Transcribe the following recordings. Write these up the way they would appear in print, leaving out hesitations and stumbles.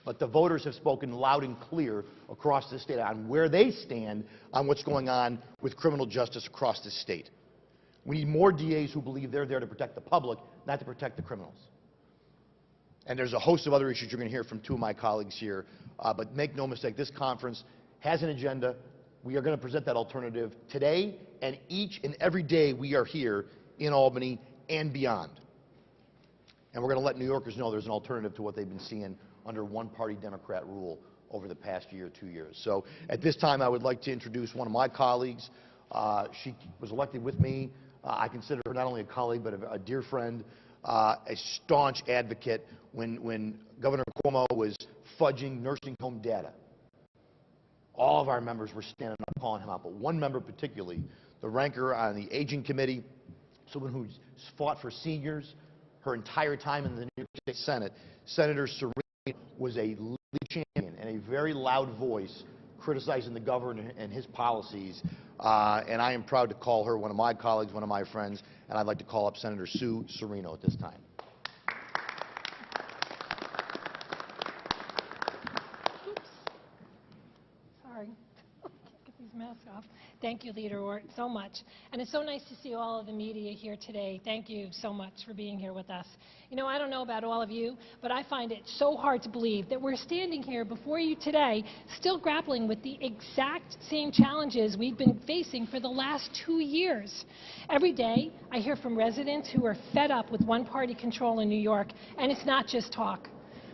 but the voters have spoken loud and clear across the state on where they stand on what's going on with criminal justice across the state. We need more DAs who believe they're there to protect the public, not to protect the criminals. And there's a host of other issues you're going to hear from two of my colleagues here. But make no mistake, this conference has an agenda. We are going to present that alternative today, and each and every day we are here in Albany and beyond. And we're going to let New Yorkers know there's an alternative to what they've been seeing under one-party Democrat rule over the past year, 2 years. So at this time, I would like to introduce one of my colleagues. She was elected with me. I consider her not only a colleague, but a dear friend, a staunch advocate when Governor Cuomo was fudging nursing home data. All of our members were standing up calling him out, but one member particularly, the ranker on the Aging Committee, someone who's fought for seniors her entire time in the New York State Senate, Senator Cerino, was a lead champion and a very loud voice criticizing the governor and his policies. And I am proud to call her one of my colleagues, one of my friends, and I'd like to call up Senator Sue Cerino at this time. Mask off. Thank you, Leader Ort, so much. And it's so nice to see all of the media here today. Thank you so much for being here with us. You know, I don't know about all of you, but I find it so hard to believe that we're standing here before you today still grappling with the exact same challenges we've been facing for the last 2 years. Every day, I hear from residents who are fed up with one-party control in New York, and it's not just talk.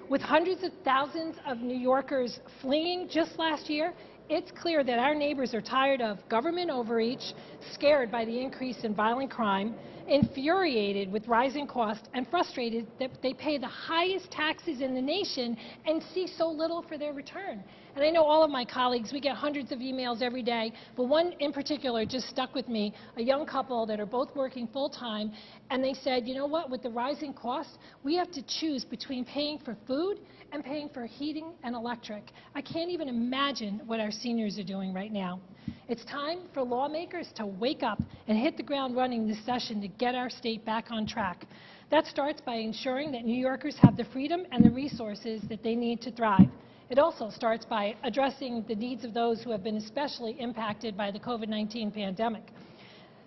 With hundreds of thousands of New Yorkers fleeing just last year, it's clear that our neighbors are tired of government overreach, scared by the increase in violent crime, infuriated with rising costs, and frustrated that they pay the highest taxes in the nation and see so little for their return. And I know all of my colleagues, we get hundreds of emails every day, but one in particular just stuck with me, a young couple that are both working full-time, and they said, you know what, with the rising costs, we have to choose between paying for food and paying for heating and electric. I can't even imagine what our seniors are doing right now. It's time for lawmakers to wake up and hit the ground running this session to get our state back on track. That starts by ensuring that New Yorkers have the freedom and the resources that they need to thrive. It also starts by addressing the needs of those who have been especially impacted by the COVID-19 pandemic.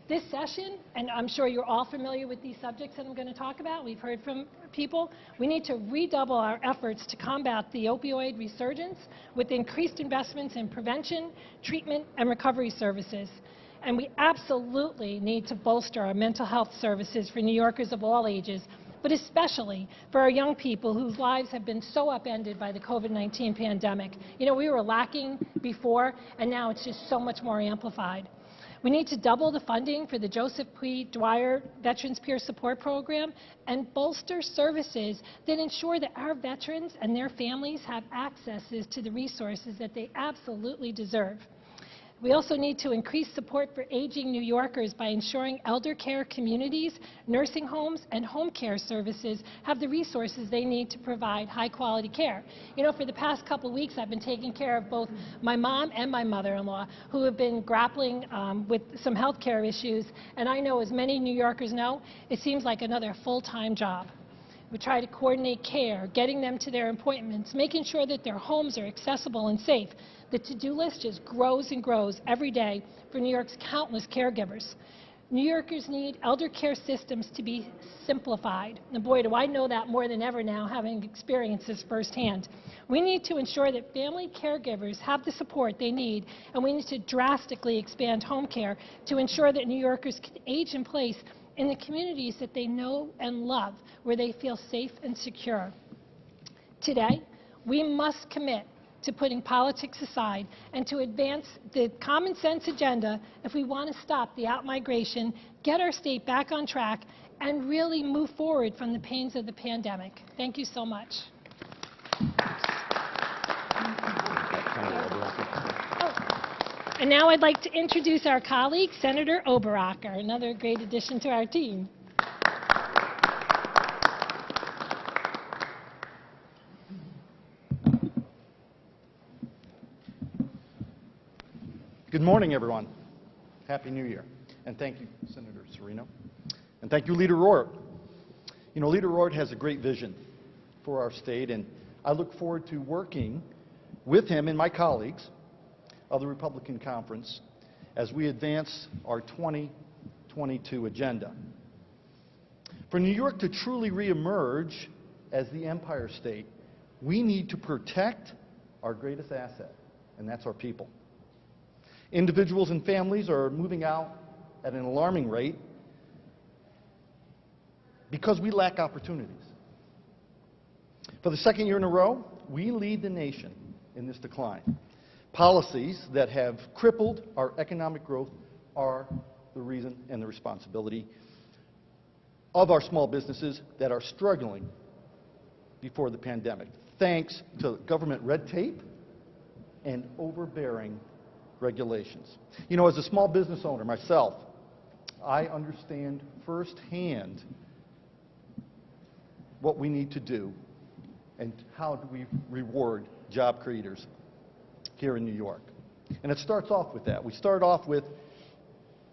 This session, and I'm sure you're all familiar with these subjects that I'm going to talk about, we've heard from people, we need to redouble our efforts to combat the opioid resurgence with increased investments in prevention, treatment, and recovery services. And we absolutely need to bolster our mental health services for New Yorkers of all ages, but especially for our young people whose lives have been so upended by the COVID-19 pandemic. You know, we were lacking before, and now it's just so much more amplified. We need to double the funding for the Joseph P. Dwyer Veterans Peer Support Program and bolster services that ensure that our veterans and their families have access to the resources that they absolutely deserve. We also need to increase support for aging New Yorkers by ensuring elder care communities, nursing homes, and home care services have the resources they need to provide high-quality care. You know, for the past couple of weeks, I've been taking care of both my mom and my mother-in-law, who have been grappling with some health care issues, and I know, as many New Yorkers know, it seems like another full-time job. We try to coordinate care, getting them to their appointments, making sure that their homes are accessible and safe. The to-do list just grows and grows every day for New York's countless caregivers. New Yorkers need elder care systems to be simplified. And boy, do I know that more than ever now, having experienced this firsthand. We need to ensure that family caregivers have the support they need, and we need to drastically expand home care to ensure that New Yorkers can age in place in the communities that they know and love, where they feel safe and secure. Today, we must commit to putting politics aside and to advance the common sense agenda if we want to stop the outmigration, get our state back on track, and really move forward from the pains of the pandemic. Thank you so much. And now I'd like to introduce our colleague, Senator Oberocker, another great addition to our team. Good morning, everyone. Happy New Year. And thank you, Senator Cerino. And thank you, Leader Ort. You know, Leader Ort has a great vision for our state, and I look forward to working with him and my colleagues of the Republican Conference as we advance our 2022 agenda. For New York to truly reemerge as the Empire State, we need to protect our greatest asset, and that's our people. Individuals and families are moving out at an alarming rate because we lack opportunities. For the second year in a row, we lead the nation in this decline. Policies that have crippled our economic growth are the reason and the responsibility of our small businesses that are struggling before the pandemic, thanks to government red tape and overbearing regulations. You know, as a small business owner myself, I understand firsthand what we need to do and how do we reward job creators here in New York. And it starts off with that. We start off with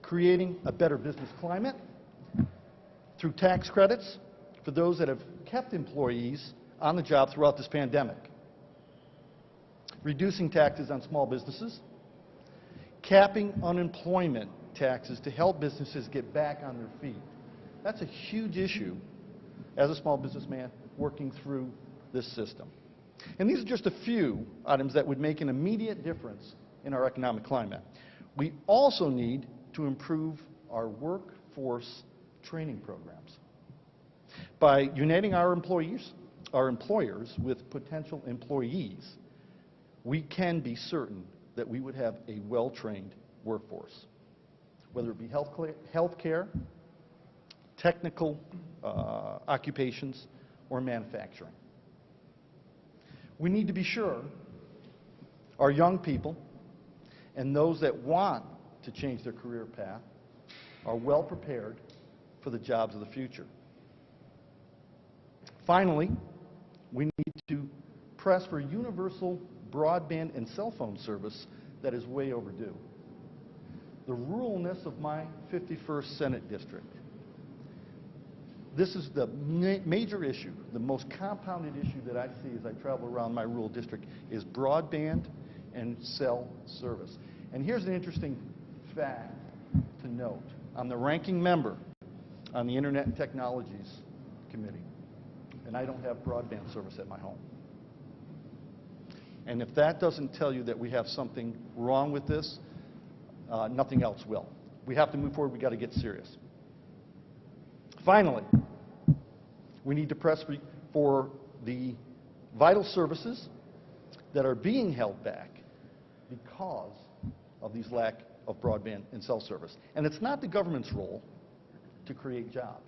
creating a better business climate through tax credits for those that have kept employees on the job throughout this pandemic, reducing taxes on small businesses, capping unemployment taxes to help businesses get back on their feet. That's a huge issue as a small businessman working through this system. And these are just a few items that would make an immediate difference in our economic climate. We also need to improve our workforce training programs. By uniting our employers with potential employees, we can be certain that we would have a well-trained workforce, whether it be healthcare, technical occupations, or manufacturing. We need to be sure our young people and those that want to change their career path are well prepared for the jobs of the future. Finally, we need to press for universal broadband and cell phone service that is way overdue. The ruralness of my 51st Senate District. This is the major issue, the most compounded issue that I see as I travel around my rural district is broadband and cell service. And here's an interesting fact to note. I'm the ranking member on the Internet and Technologies Committee, and I don't have broadband service at my home. And if that doesn't tell you that we have something wrong with this, nothing else will. We have to move forward. We've got to get serious. Finally, we need to press for the vital services that are being held back because of these lack of broadband and cell service. And it's not the government's role to create jobs.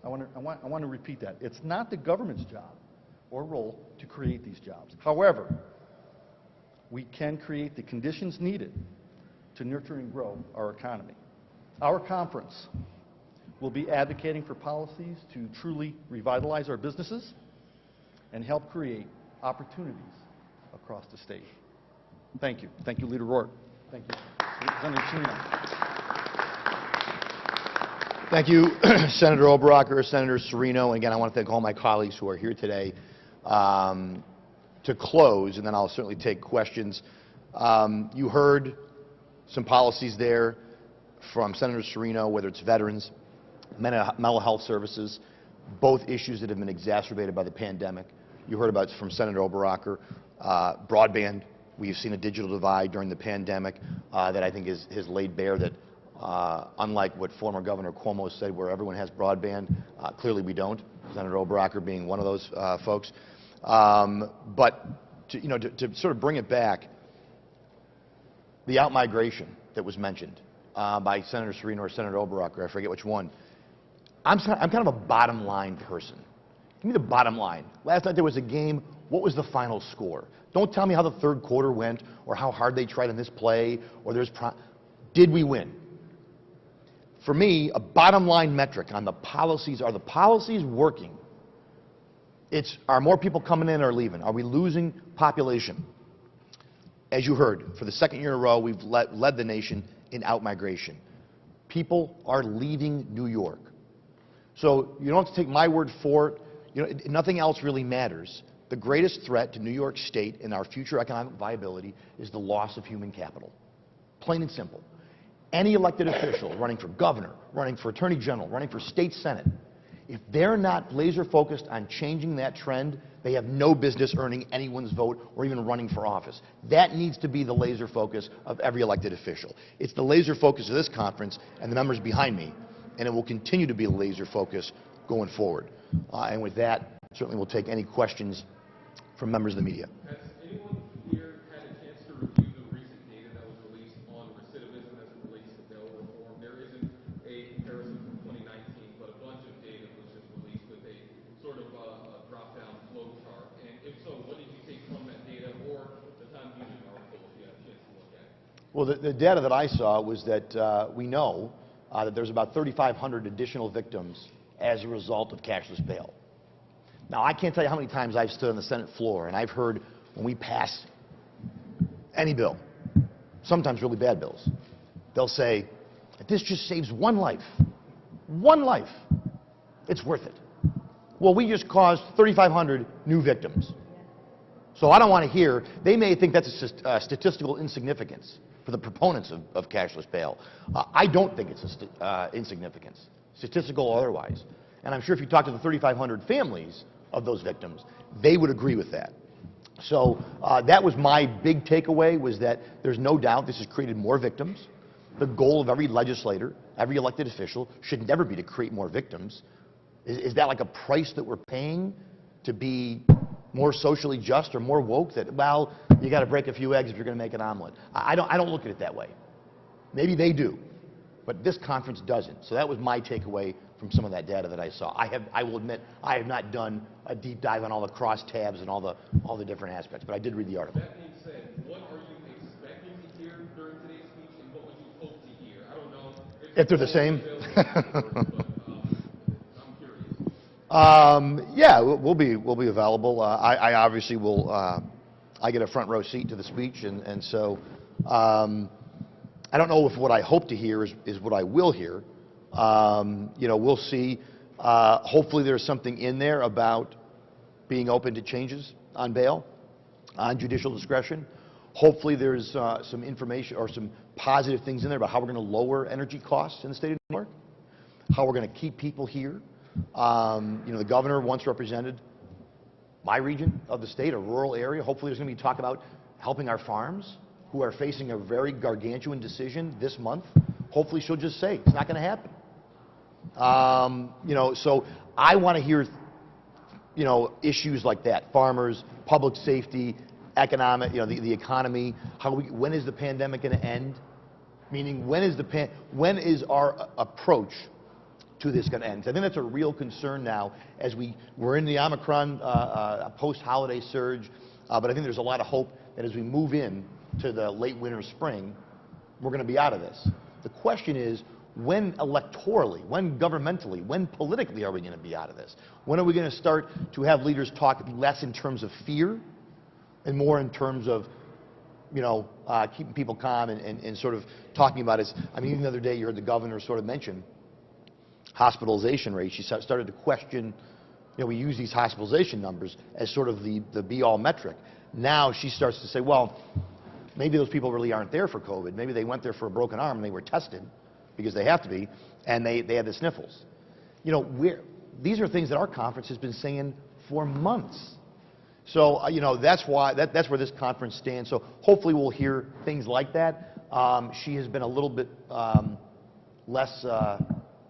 I want to repeat that. It's not the government's job or role to create these jobs. However, we can create the conditions needed to nurture and grow our economy. Our conference will be advocating for policies to truly revitalize our businesses and help create opportunities across the state. Thank you. Thank you, Leader Rourke. Thank you, Senator Cerino. Thank you, Senator Oberocker, Senator Cerino. And again, I want to thank all my colleagues who are here today. To close, and then I'll certainly take questions. You heard some policies there from Senator Cerino, whether it's veterans, mental health services, both issues that have been exacerbated by the pandemic. You heard about from Senator Oberocker, broadband. We've seen a digital divide during the pandemic that I think has laid bare that unlike what former Governor Cuomo said, where everyone has broadband, clearly we don't, Senator Oberocker being one of those folks. But to sort of bring it back, the outmigration that was mentioned by Senator Cerino or Senator Oberocker, I forget which one. I'm kind of a bottom line person. Give me the bottom line. Last night there was a game. What was the final score? Don't tell me how the third quarter went or how hard they tried in this play or did we win? For me, a bottom line metric on the policies, are the policies working? Are more people coming in or leaving? Are we losing population? As you heard, for the second year in a row, we've led the nation in outmigration. People are leaving New York. So you don't have to take my word for it. Nothing else really matters. The greatest threat to New York State and our future economic viability is the loss of human capital. Plain and simple. Any elected official running for governor, running for attorney general, running for state senate, if they're not laser focused on changing that trend, they have no business earning anyone's vote or even running for office. That needs to be the laser focus of every elected official. It's the laser focus of this conference and the members behind me, and it will continue to be a laser focus going forward. And with that, certainly we'll take any questions from members of the media. Has anyone here had a chance to review the recent data that was released on recidivism as it relates to bail reform? There isn't a comparison from 2019, but a bunch of data was just released with a sort of a drop-down flow chart. And if so, what did you take from that data or the Time-Union article if you had a chance to look at it? Well, the data that I saw was that we know that there's about 3,500 additional victims as a result of cashless bail. Now, I can't tell you how many times I've stood on the Senate floor and I've heard when we pass any bill, sometimes really bad bills, they'll say, this just saves one life. One life. It's worth it. Well, we just caused 3,500 new victims. So I don't want to hear, they may think that's a statistical insignificance for the proponents of cashless bail. I don't think it's a insignificance, statistical or otherwise. And I'm sure if you talk to the 3,500 families of those victims, they would agree with that. So that was my big takeaway, was that there's no doubt this has created more victims. The goal of every legislator, every elected official, should never be to create more victims. Is that like a price that we're paying to be more socially just or more woke, that, well, you got to break a few eggs if you're going to make an omelet? I don't look at it that way. Maybe they do, but this conference doesn't. So that was my takeaway from some of that data that I saw. I will admit, I have not done a deep dive on all the crosstabs and all the different aspects, but I did read the article. That being said, what are you expecting to hear during today's speech, and what would you hope to hear? I don't know if they're the same. I'm curious. Yeah, we'll be available. I obviously will. I get a front row seat to the speech, and so I don't know if what I hope to hear is what I will hear. You know, we'll see. Hopefully there's something in there about being open to changes on bail, on judicial discretion. Hopefully there's some information or some positive things in there about how we're going to lower energy costs in the state of New York, how we're going to keep people here. You know, the governor once represented my region of the state, a rural area. Hopefully there's going to be talk about helping our farms, who are facing a very gargantuan decision this month. Hopefully she'll just say it's not going to happen. You know, so I want to hear, you know, issues like that: farmers, public safety, economic, you know, the economy. When is the pandemic going to end? Meaning, when is our approach to this going to end? So I think that's a real concern now, as we're in the Omicron post-holiday surge. But I think there's a lot of hope that as we move in to the late winter, spring, we're going to be out of this. The question is, when electorally, when governmentally, when politically are we going to be out of this? When are we going to start to have leaders talk less in terms of fear and more in terms of, you know, keeping people calm and sort of talking about it? I mean, even the other day you heard the governor sort of mention hospitalization rates. She started to question, you know, we use these hospitalization numbers as sort of the be-all metric. Now she starts to say, well, maybe those people really aren't there for COVID. Maybe they went there for a broken arm and they were tested, because they have to be, and they had the sniffles. You know, these are things that our conference has been saying for months. So, you know, that's why, that's where this conference stands. So hopefully we'll hear things like that. She has been a little bit less,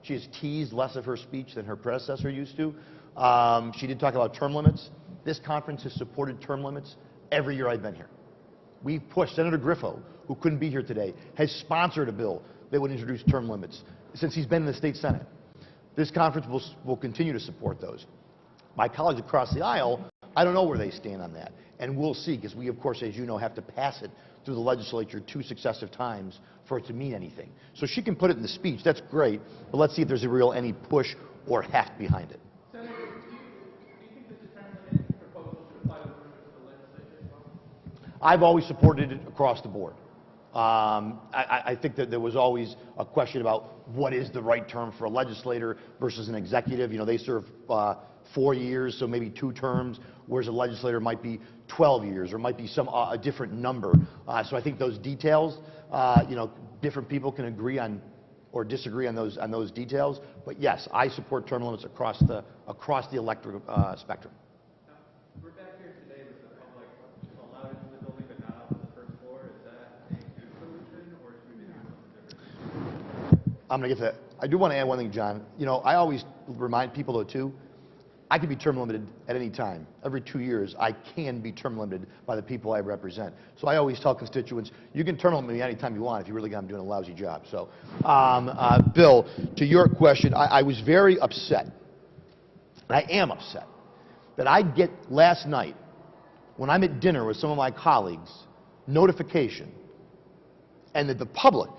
she has teased less of her speech than her predecessor used to. She did talk about term limits. This conference has supported term limits every year I've been here. We've pushed. Senator Griffo, who couldn't be here today, has sponsored a bill that would introduce term limits since he's been in the state Senate. This conference will continue to support those. My colleagues across the aisle, I don't know where they stand on that, and we'll see, because we, of course, as you know, have to pass it through the legislature 2 successive times for it to mean anything. So she can put it in the speech, that's great, but let's see if there's any push or heft behind it. Senator, do you think that the term limit proposal should apply to the legislature as well? I've always supported it across the board. I think that there was always a question about what is the right term for a legislator versus an executive. You know, they serve 4 years, so maybe 2 terms, whereas a legislator might be 12 years or might be some a different number. So I think those details, you know, different people can agree on or disagree on those details. But yes, I support term limits across the electorate spectrum. We're back here today with the public allowed into the building but not up on the first floor. Is that a good solution, or should we be doing something different? I'm going to get to that. I do want to add one thing, John. You know, I always remind people, though, too, I can be term limited at any time. Every 2 years, I can be term limited by the people I represent. So I always tell constituents, you can term limit me anytime you want if you really think I'm doing a lousy job. So, Bill, to your question, I was very upset, and I am upset, that I get last night, when I'm at dinner with some of my colleagues, notification, and that the public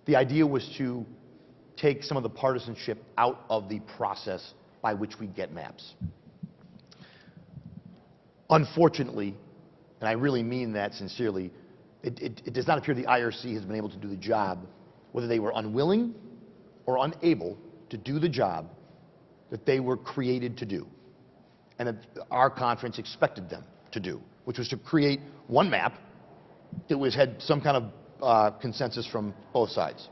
the idea was to take some of the partisanship out of the process by which we get maps. Unfortunately, and I really mean that sincerely, it does not appear the IRC has been able to do the job, whether they were unwilling or unable to do the job that they were created to do, and that our conference expected them to do, which was to create one map that had some kind of consensus from both sides.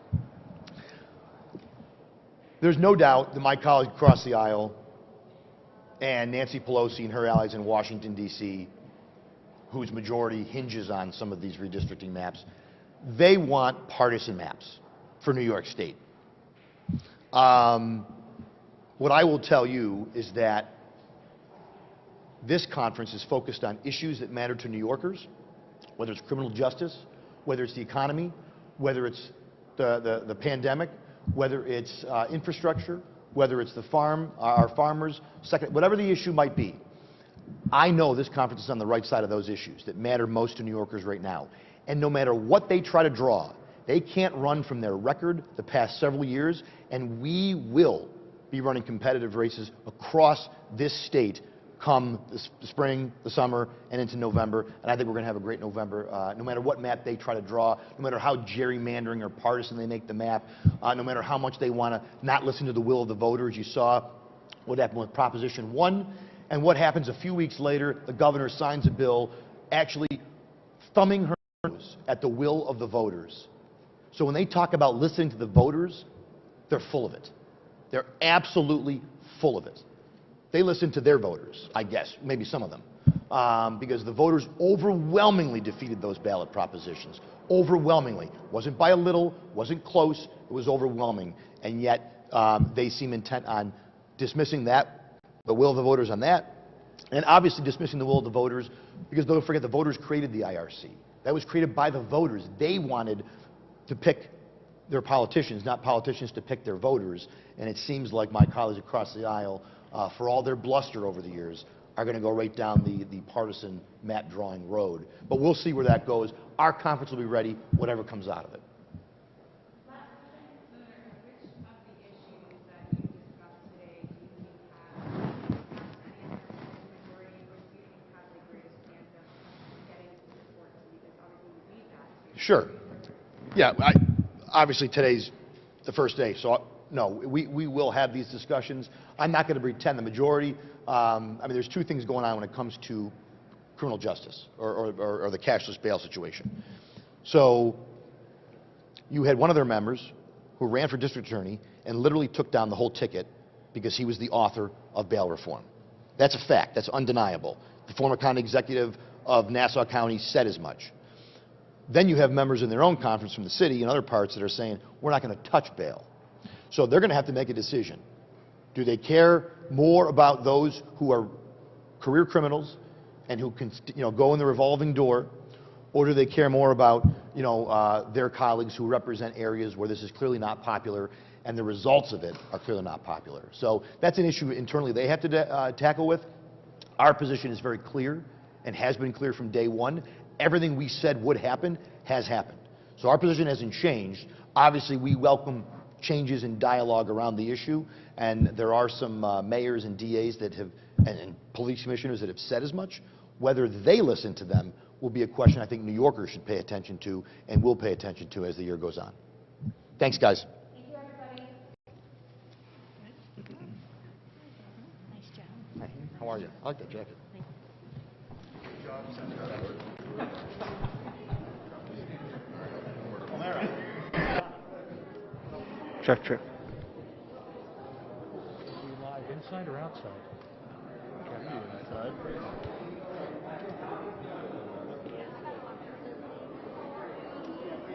There's no doubt that my colleagues across the aisle and Nancy Pelosi and her allies in Washington, D.C., whose majority hinges on some of these redistricting maps, they want partisan maps for New York State. What I will tell you is that this conference is focused on issues that matter to New Yorkers, whether it's criminal justice, whether it's the economy, whether it's the pandemic, whether it's infrastructure, whether it's our farmers, whatever the issue might be. I know this conference is on the right side of those issues that matter most to New Yorkers right now. And no matter what they try to draw, they can't run from their record the past several years, and we will be running competitive races across this state come the spring, the summer, and into November. And I think we're going to have a great November, no matter what map they try to draw, no matter how gerrymandering or partisan they make the map, no matter how much they want to not listen to the will of the voters. You saw what happened with Proposition 1, and what happens a few weeks later, the governor signs a bill actually thumbing her nose at the will of the voters. So when they talk about listening to the voters, they're full of it. They're absolutely full of it. They listen to their voters, I guess, maybe some of them, because the voters overwhelmingly defeated those ballot propositions. Overwhelmingly. Wasn't by a little, wasn't close, it was overwhelming. And yet they seem intent on dismissing that, the will of the voters on that, and obviously dismissing the will of the voters, because don't forget the voters created the IRC. That was created by the voters. They wanted to pick their politicians, not politicians to pick their voters. And it seems like my colleagues across the aisle, for all their bluster over the years, are going to go right down the partisan map drawing road. But we'll see where that goes. Our conference will be ready, whatever comes out of it. Sure. Yeah, obviously today's the first day, so no, we will have these discussions. I'm not going to pretend the majority. I mean, there's two things going on when it comes to criminal justice or the cashless bail situation. So you had one of their members who ran for district attorney and literally took down the whole ticket because he was the author of bail reform. That's a fact. That's undeniable. The former county executive of Nassau County said as much. Then you have members in their own conference from the city and other parts that are saying, we're not going to touch bail. So they're going to have to make a decision. Do they care more about those who are career criminals and who can, go in the revolving door, or do they care more about, their colleagues who represent areas where this is clearly not popular and the results of it are clearly not popular? So that's an issue internally they have to tackle with. Our position is very clear and has been clear from day one. Everything we said would happen has happened. So our position hasn't changed. Obviously, we welcome changes in dialogue around the issue, and there are some mayors and DAs that have, and police commissioners that have said as much. Whether they listen to them will be a question I think New Yorkers should pay attention to and will pay attention to as the year goes on. Thanks, guys. Thank you, everybody. Nice job. Hey, how are you? I like that jacket. Check. Are we live inside or outside? Inside.